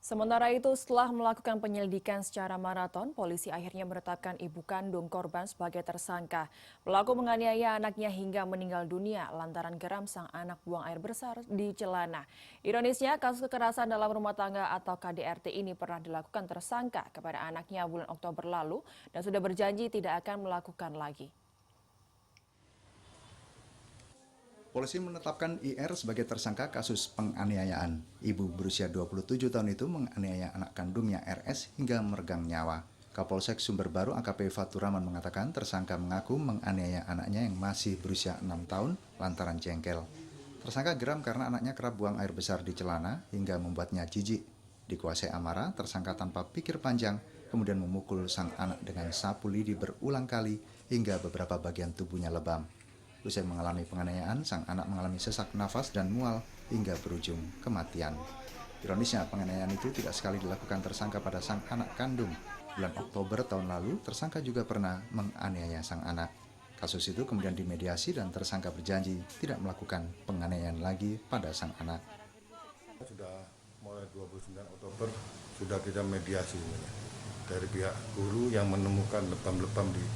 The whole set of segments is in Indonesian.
Sementara itu, setelah melakukan penyelidikan secara maraton, polisi akhirnya menetapkan ibu kandung korban sebagai tersangka. Pelaku menganiaya anaknya hingga meninggal dunia lantaran geram sang anak buang air besar di celana. Ironisnya, kasus kekerasan dalam rumah tangga atau KDRT ini pernah dilakukan tersangka kepada anaknya bulan Oktober lalu dan sudah berjanji tidak akan melakukan lagi. Polisi menetapkan IR sebagai tersangka kasus penganiayaan. Ibu berusia 27 tahun itu menganiaya anak kandungnya RS hingga meregang nyawa. Kapolsek Sumber Baru AKP Faturaman mengatakan tersangka mengaku menganiaya anaknya yang masih berusia 6 tahun lantaran jengkel. Tersangka geram karena anaknya kerap buang air besar di celana hingga membuatnya jijik. Dikuasai amarah, tersangka tanpa pikir panjang kemudian memukul sang anak dengan sapu lidi berulang kali hingga beberapa bagian tubuhnya lebam. Usai mengalami penganiayaan, sang anak mengalami sesak nafas dan mual hingga berujung kematian. Ironisnya, penganiayaan itu tidak sekali dilakukan tersangka pada sang anak kandung. Bulan Oktober tahun lalu, tersangka juga pernah menganiaya sang anak. Kasus itu kemudian dimediasi dan tersangka berjanji tidak melakukan penganiayaan lagi pada sang anak. Sudah mulai 29 Oktober sudah kita mediasi dari pihak guru yang menemukan lebam-lebam di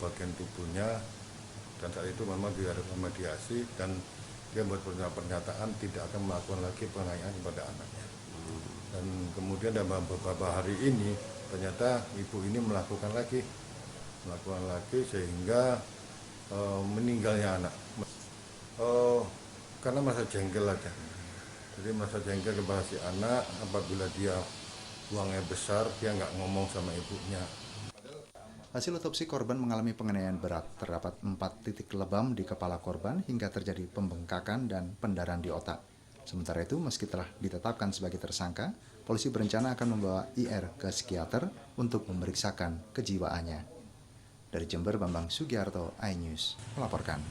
bagian tubuhnya. Dan saat itu memang diadakan mediasi dan dia membuat pernyataan tidak akan melakukan lagi penganiayaan kepada anaknya. Dan kemudian dalam beberapa hari ini ternyata ibu ini melakukan lagi sehingga meninggalnya anak. Karena merasa jengkel aja. Jadi merasa jengkel kepada si anak apabila dia buang air besar, dia nggak ngomong sama ibunya. Hasil otopsi korban mengalami penganiayaan berat. Terdapat 4 titik lebam di kepala korban hingga terjadi pembengkakan dan pendarahan di otak. Sementara itu, meski telah ditetapkan sebagai tersangka, polisi berencana akan membawa IR ke psikiater untuk memeriksakan kejiwaannya. Dari Jember, Bambang Sugiarto, iNews melaporkan.